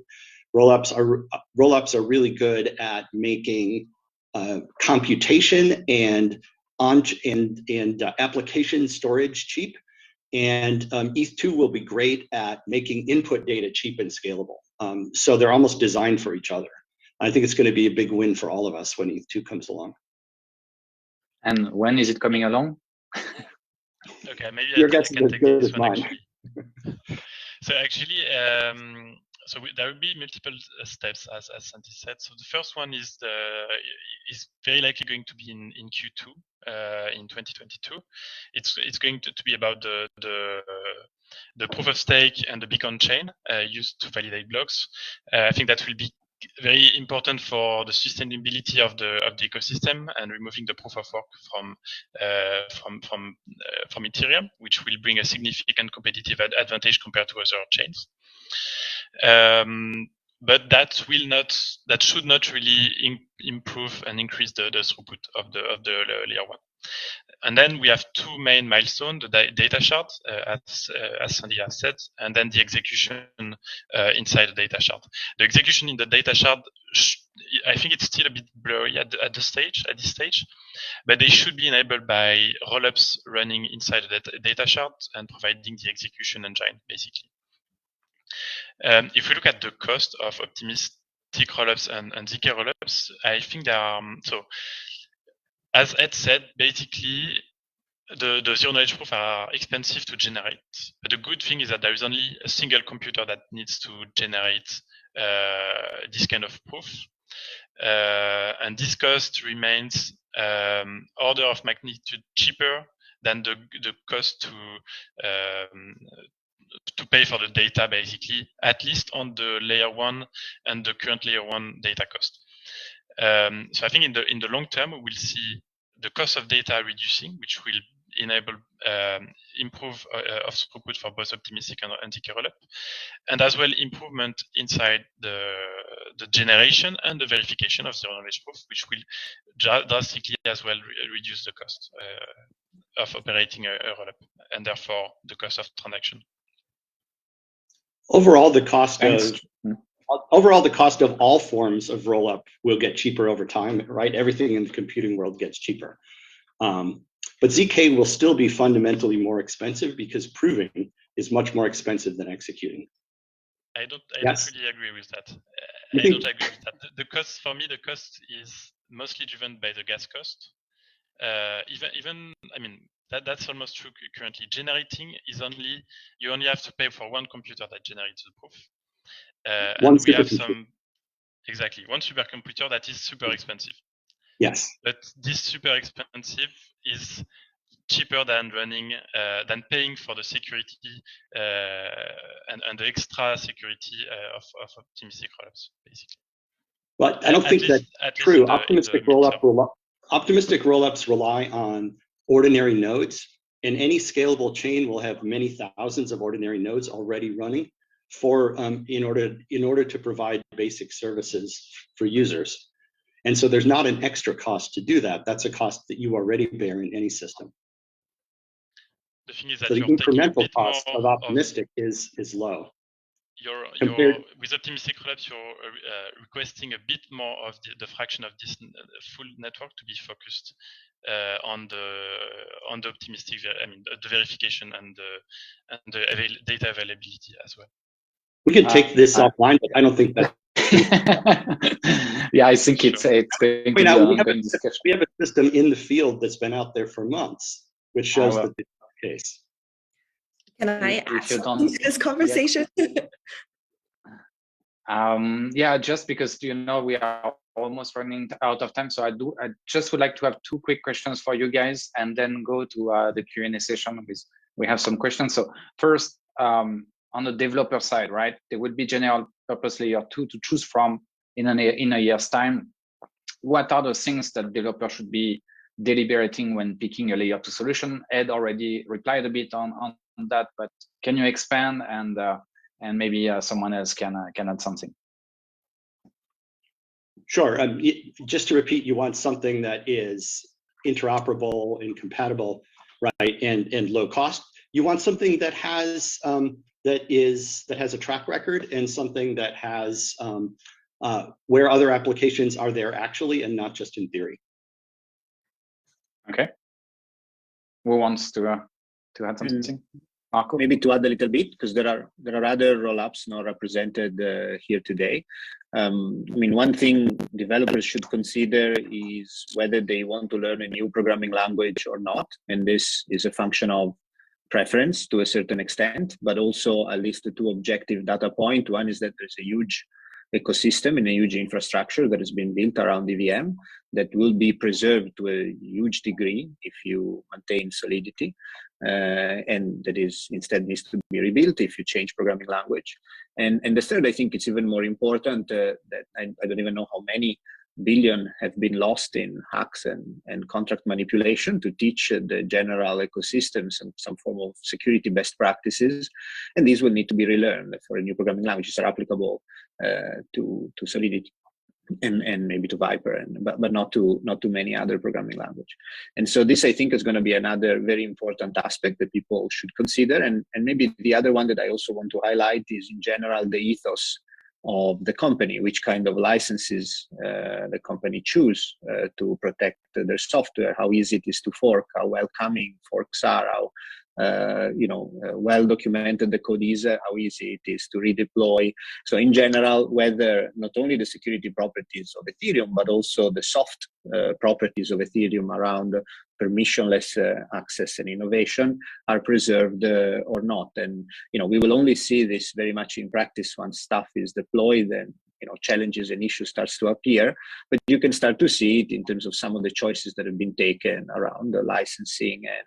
Rollups are really good at making computation and application storage cheap. And ETH2 will be great at making input data cheap and scalable. So they're almost designed for each other. I think it's going to be a big win for all of us when ETH2 comes along. And when is it coming along? Okay, maybe Your I guess can is take as good this as one mine. actually. So actually, there will be multiple steps, as Santi said. So the first one is very likely going to be in Q2 in 2022. It's going to be about the proof of stake and the beacon chain used to validate blocks. I think that will be very important for the sustainability of the ecosystem and removing the proof of work from Ethereum, which will bring a significant competitive advantage compared to other chains. But that should not really improve and increase the throughput of the layer one. And then we have two main milestones: the data shard, as Sandy has said, and then the execution inside the data shard. The execution in the data shard, I think it's still a bit blurry at this stage, but they should be enabled by rollups running inside the data shard and providing the execution engine, basically. If we look at the cost of optimistic rollups and ZK rollups, I think there are as Ed said, basically the zero knowledge proofs are expensive to generate. But the good thing is that there is only a single computer that needs to generate this kind of proof. and this cost remains order of magnitude cheaper than the cost to pay for the data, basically, at least on the layer 1 and the current layer 1 data cost. So I think in the long term, we will see the cost of data reducing, which will enable improve of throughput for both optimistic and anti rollup, and as well improvement inside the generation and the verification of zero knowledge proof, which will drastically as well reduce the cost of operating a rollup, and therefore the cost of transaction. Overall, the cost of all forms of rollup will get cheaper over time, right? Everything in the computing world gets cheaper. But ZK will still be fundamentally more expensive because proving is much more expensive than executing. I don't really agree with that. I don't agree with that. The cost, for me, the cost is mostly driven by the gas cost. Even I mean, that's almost true currently. Generating is you only have to pay for one computer that generates the proof. And we have one supercomputer that is super expensive. Yes. But this super expensive is cheaper than than paying for the security and the extra security of optimistic rollups, basically. But I don't think that's true. Optimistic rollups rely on ordinary nodes, and any scalable chain will have many thousands of ordinary nodes already running in order to provide basic services for users. And so there's not an extra cost to do that. That's a cost that you already bear in any system. The thing is that so the incremental cost of optimistic is low. With optimistic rollups, you're requesting a bit more of the fraction of this full network to be focused on the optimistic, the verification and the data availability as well. We can take this offline, but I don't think that. Yeah, I think it's going to be an ongoing discussion. We have a system in the field that's been out there for months, which shows that it's the case. Can I add something to this conversation? Yeah, just because we are almost running out of time, so I just would like to have two quick questions for you guys, and then go to the Q&A session because we have some questions. So first, on the developer side, right? There would be general purpose layer 2 to choose from in a year's time. What are the things that developers should be deliberating when picking a layer 2 solution? Ed already replied a bit on that, but can you expand and maybe someone else can add something? Sure. Just to repeat, you want something that is interoperable and compatible, right? And low cost. You want something that has that has a track record, and something that has where other applications are there actually and not just in theory. Okay. Who wants to add something? Marco? Maybe to add a little bit, because there are other rollups not represented here today. I mean, one thing developers should consider is whether they want to learn a new programming language or not, and this is a function of preference to a certain extent, but also at least two objective data point. One is that there's a huge ecosystem and a huge infrastructure that has been built around EVM that will be preserved to a huge degree if you maintain solidity, and that is instead needs to be rebuilt if you change programming language. And the third, I think it's even more important that I don't even know how many billion have been lost in hacks and contract manipulation to teach the general ecosystem some form of security best practices, and these will need to be relearned for a new programming language that are applicable to Solidity and maybe to Viper, but not to many other programming language. And so this, I think, is going to be another very important aspect that people should consider. And maybe the other one that I also want to highlight is, in general, the ethos of the company, which kind of licenses the company choose to protect their software, how easy it is to fork, how welcoming forks are, how well documented the code is, how easy it is to redeploy. So in general, whether not only the security properties of Ethereum, but also the soft properties of Ethereum around permissionless access and innovation are preserved or not. And we will only see this very much in practice once stuff is deployed and challenges and issues starts to appear. But you can start to see it in terms of some of the choices that have been taken around the licensing and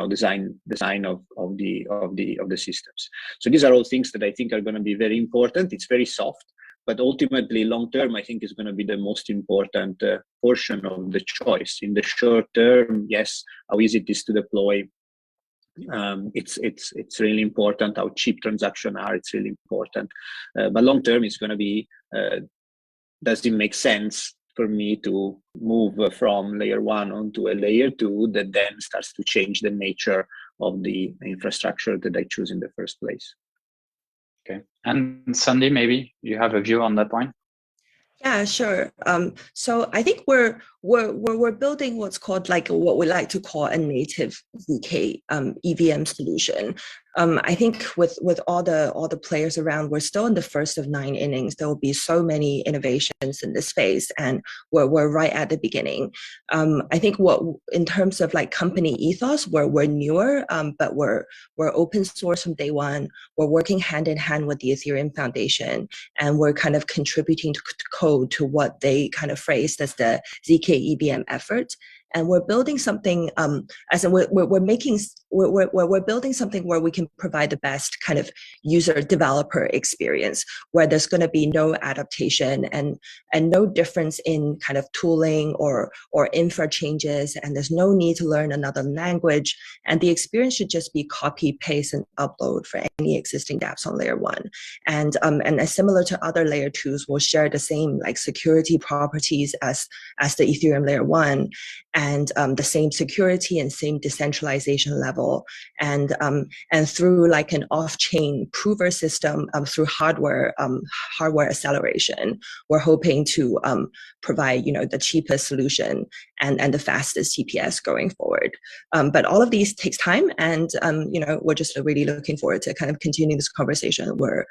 design of the systems. So these are all things that I think are going to be very important. It's very soft, but ultimately long term, I think is going to be the most important portion of the choice. In the short term, yes, how easy it is to deploy. It's really important. How cheap transactions are, it's really important. But long term, it's going to be, does it make sense for me to move from layer 1 onto a layer 2 that then starts to change the nature of the infrastructure that I choose in the first place? Okay, and Sandy, maybe you have a view on that point. Yeah, sure. So I think we're building what's called what we like to call a native ZK EVM solution. I think with all the players around, we're still in the first of 9 innings. There will be so many innovations in this space, and we're right at the beginning. I think in terms of company ethos, we're newer, but we're open source from day one. We're working hand in hand with the Ethereum Foundation, and we're kind of contributing to code to what they kind of phrased as the ZK EVM effort. And we're building something, we're building something where we can provide the best kind of user developer experience, where there's going to be no adaptation and no difference in kind of tooling or infra changes, and there's no need to learn another language. And the experience should just be copy, paste, and upload for any existing dApps on layer 1. And as similar to other layer 2s, we'll share the same security properties as the Ethereum layer 1. And the same security and same decentralization level, and through an off-chain prover system through hardware acceleration, we're hoping to provide the cheapest solution and the fastest TPS going forward. But all of these takes time, and we're just really looking forward to kind of continuing this conversation. We're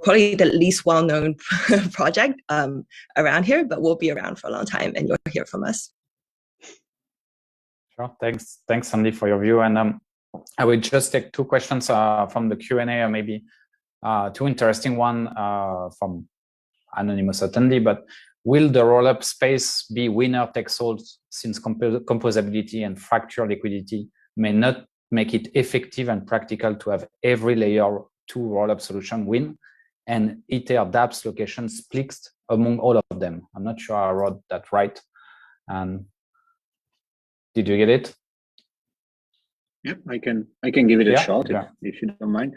probably the least well-known project around here, but we'll be around for a long time, and you'll hear from us. Sure. Thanks, Sandy, for your view. And I will just take 2 questions from the Q&A, or maybe 2 interesting one from anonymous attendee. But will the rollup space be winner takes all, since composability and fracture liquidity may not make it effective and practical to have every layer 2 rollup solution win, and Ether dApps location split among all of them? I'm not sure I wrote that right. And did you get it? Yeah, I can give it a shot if you don't mind.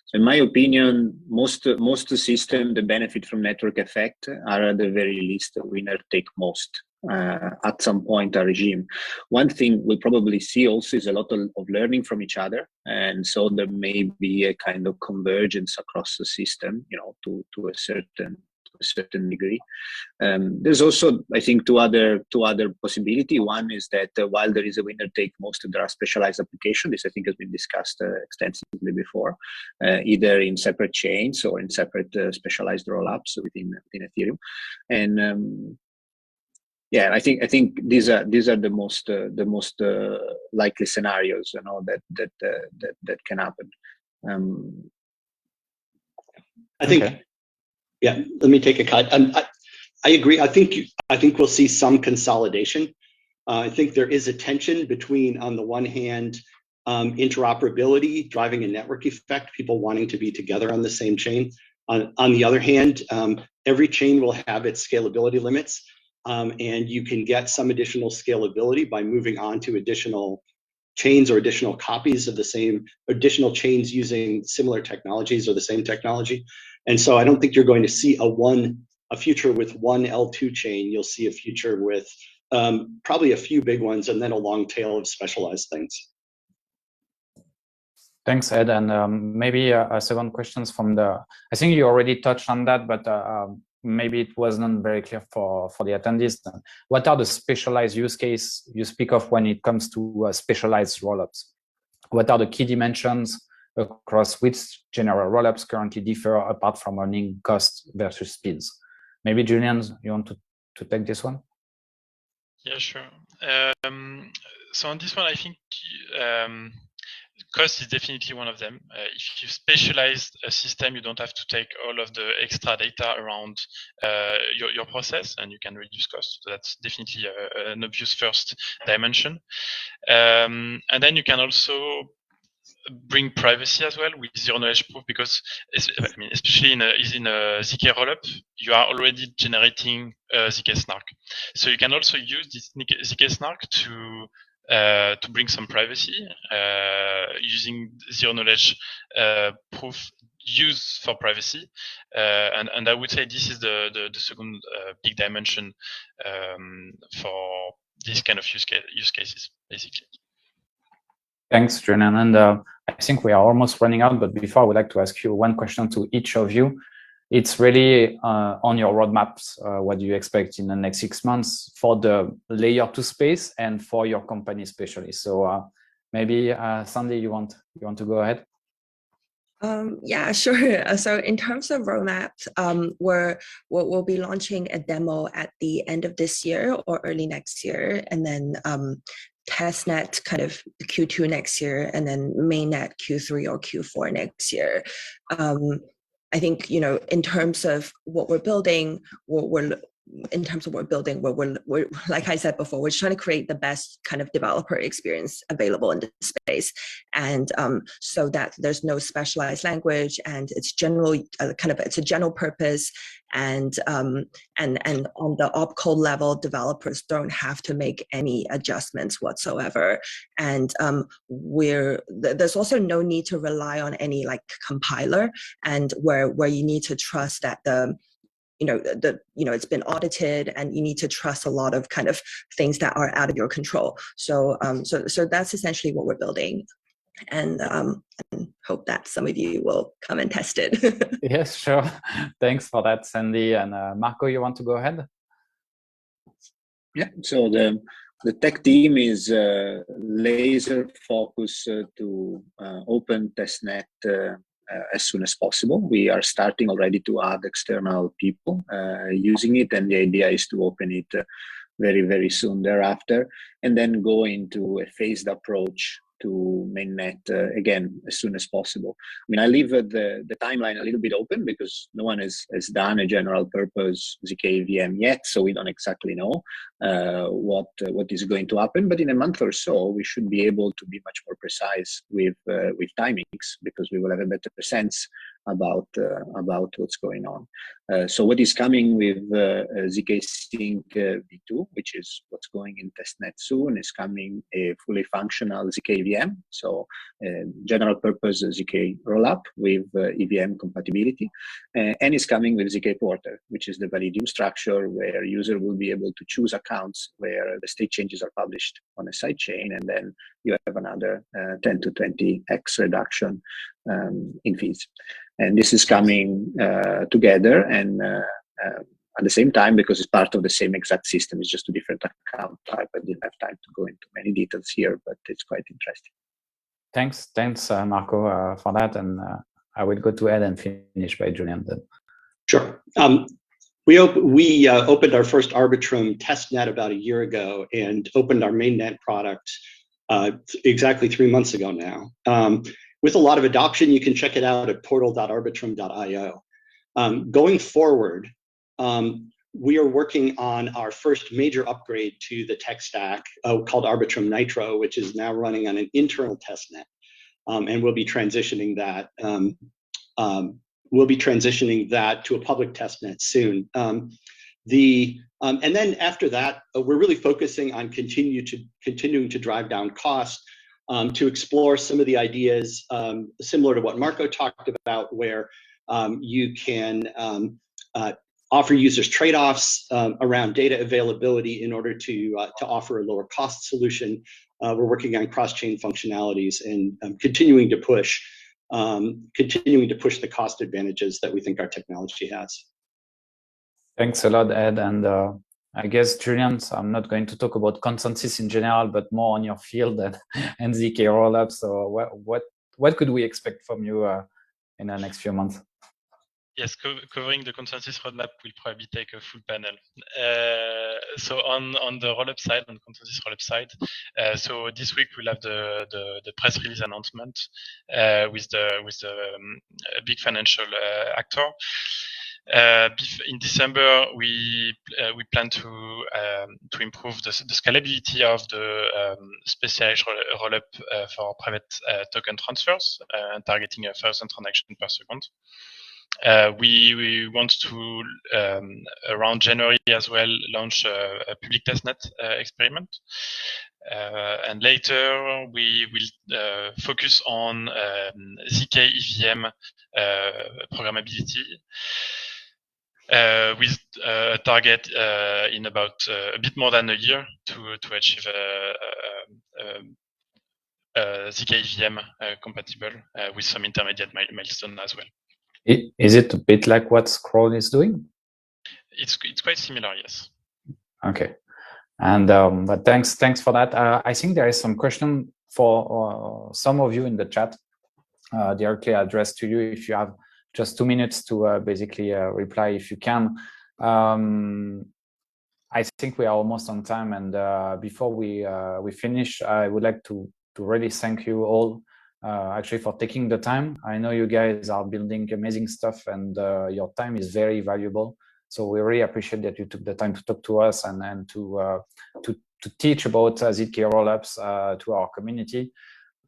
So in my opinion, most systems that benefit from network effect are at the very least a winner take most at some point a regime. One thing we'll probably see also is a lot of learning from each other, and so there may be a kind of convergence across the system, to a certain degree. There's also, I think, two other possibility. One is that while there is a winner take most, there are specialized applications. This I think has been discussed extensively before, either in separate chains or in separate specialized rollups within Ethereum. And yeah, I think these are the most likely scenarios, that can happen. I think, yeah. Let me take a cut. I agree. I think we'll see some consolidation. I think there is a tension between, on the one hand, interoperability driving a network effect, people wanting to be together on the same chain. On the other hand, every chain will have its scalability limits, and you can get some additional scalability by moving on to additional chains or additional copies of the same, additional chains using similar technologies or the same technology. And so I don't think you're going to see a future with one L2 chain. You'll see a future with probably a few big ones and then a long tail of specialized things. Thanks, Ed. And maybe a second question from I think you already touched on that, but maybe it wasn't very clear for the attendees. What are the specialized use cases you speak of when it comes to specialized rollups? What are the key dimensions across which general rollups currently differ apart from earning cost versus speeds? Maybe Julian, you want to take this one? Yeah, sure. So on this one, I think Cost is definitely one of them. If you specialize a system, you don't have to take all of the extra data around your process, and you can reduce cost. So that's definitely an obvious first dimension. And then you can also bring privacy as well with zero knowledge proof, because especially in a ZK rollup, you are already generating ZK snark. So you can also use this ZK snark to bring some privacy using zero knowledge proof used for privacy, and I would say this is the second big dimension for this kind of use cases, basically. Thanks, Julian. And I think we are almost running out, but before I would like to ask you one question to each of you. It's really on your roadmaps. What do you expect in the next 6 months for the layer 2 space and for your company especially? So maybe Sandy, you want to go ahead? Yeah, sure. So in terms of roadmaps, we'll be launching a demo at the end of this year or early next year, and then testnet kind of Q2 next year, and then mainnet Q3 or Q4 next year. I think, you know, in terms of what we're building, we're like I said before, we're trying to create the best kind of developer experience available in the space, and so that there's no specialized language, and it's general it's a general purpose, and on the opcode level, developers don't have to make any adjustments whatsoever, and there's also no need to rely on any like compiler, and where you need to trust that it's been audited, and you need to trust a lot of kind of things that are out of your control. So that's essentially what we're building, and hope that some of you will come and test it. Yes, sure. Thanks for that, Sandy. And Marco, you want to go ahead? Yeah. So the tech team is laser focused to open testnet as soon as possible. We are starting already to add external people using it, and the idea is to open it very, very soon thereafter, and then go into a phased approach to mainnet again as soon as possible. I mean, I leave the timeline a little bit open because no one has done a general purpose ZK VM yet, so we don't exactly know what is going to happen. But in a month or so, we should be able to be much more precise with timings, because we will have a better sense about what's going on. So what is coming with ZK Sync v2, which is what's going in testnet soon, is coming a fully functional ZK VM, so general purpose ZK rollup with EVM compatibility, and is coming with ZK Porter, which is the Validium structure where user will be able to choose accounts where the state changes are published on a sidechain, and then you have another 10 to 20x reduction in fees. And this is coming together, and at the same time, because it's part of the same exact system, it's just a different account type. I didn't have time to go into many details here, but it's quite interesting. Thanks, Marco, for that. And I will go to Ed and finish by Julian then. Sure. We opened our first Arbitrum testnet about a year ago, and opened our mainnet product exactly 3 months ago now. With a lot of adoption, you can check it out at portal.arbitrum.io. Going forward, we are working on our first major upgrade to the tech stack called Arbitrum Nitro, which is now running on an internal testnet, and we'll be transitioning that. To a public testnet soon. And then after that, we're really focusing on continuing to drive down costs. To explore some of the ideas similar to what Marco talked about, where you can offer users trade-offs around data availability in order to offer a lower cost solution. We're working on cross-chain functionalities and continuing to push the cost advantages that we think our technology has. Thanks a lot, Ed. And I guess, Julian, so I'm not going to talk about ConsenSys in general, but more on your field and ZK rollups. So what could we expect from you in the next few months? Yes, covering the ConsenSys roadmap will probably take a full panel. So on the Rollup side, on the ConsenSys Rollup side, so this week we'll have the press release announcement with the big financial actor. In December, we plan to improve the scalability of the specialized rollup for private token transfers, targeting 1,000 transactions per second. We want to, around January as well, launch a public testnet experiment. And later, we will focus on ZK EVM programmability with a target in about a bit more than a year to achieve ZK EVM compatible with some intermediate milestone as well. Is it a bit like what Scroll is doing? It's quite similar, yes. Okay, and but thanks for that. I think there is some question for some of you in the chat, directly addressed to you. If you have just 2 minutes to basically reply, if you can. I think we are almost on time, and before we finish, I would like to really thank you all. Actually, for taking the time. I know you guys are building amazing stuff, and your time is very valuable. So we really appreciate that you took the time to talk to us and to teach about ZK rollups to our community.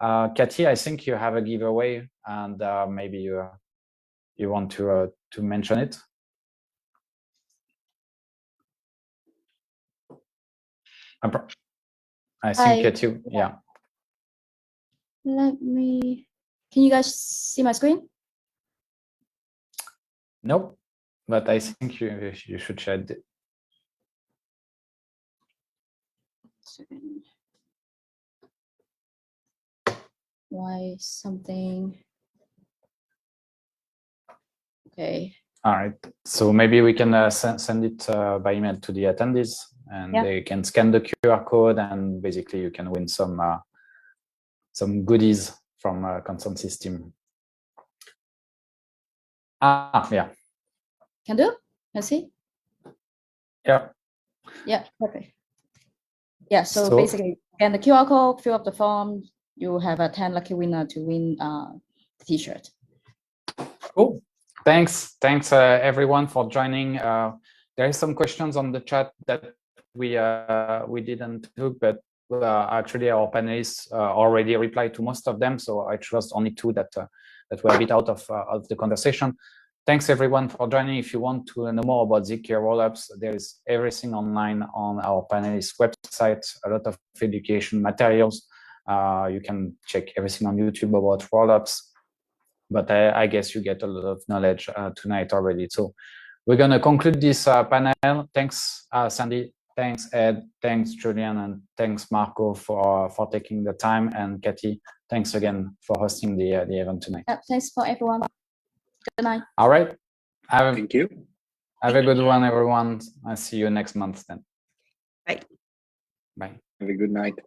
Cathy, I think you have a giveaway, and maybe you want to mention it. I think Cathy, yeah. Let me, can you guys see my screen? Nope, but I think you should share it. Why something? Okay. All right, so maybe we can send it by email to the attendees, and they can scan the QR code, and basically you can win some goodies from ConsenSys team. Yeah. Can do? Can see? Yeah. Yeah, perfect. Yeah, so basically, scan the QR code, fill up the form, you have a 10 lucky winner to win the t-shirt. Cool. Thanks everyone for joining. There is some questions on the chat that we didn't do, but actually our panelists already replied to most of them, so I chose only 2 that were a bit out of the conversation. Thanks everyone for joining. If you want to know more about ZK rollups, there is everything online on our panelists' website, a lot of education materials. You can check everything on YouTube about rollups, but I guess you get a lot of knowledge tonight already. So we're going to conclude this panel. Thanks, Sandy. Thanks, Ed. Thanks, Julian. And thanks, Marco, for taking the time. And Cathy, thanks again for hosting the event tonight. Thanks for everyone. Good night. All right. Thank you. Have a good one, everyone. I'll see you next month then. Bye. Bye. Have a good night.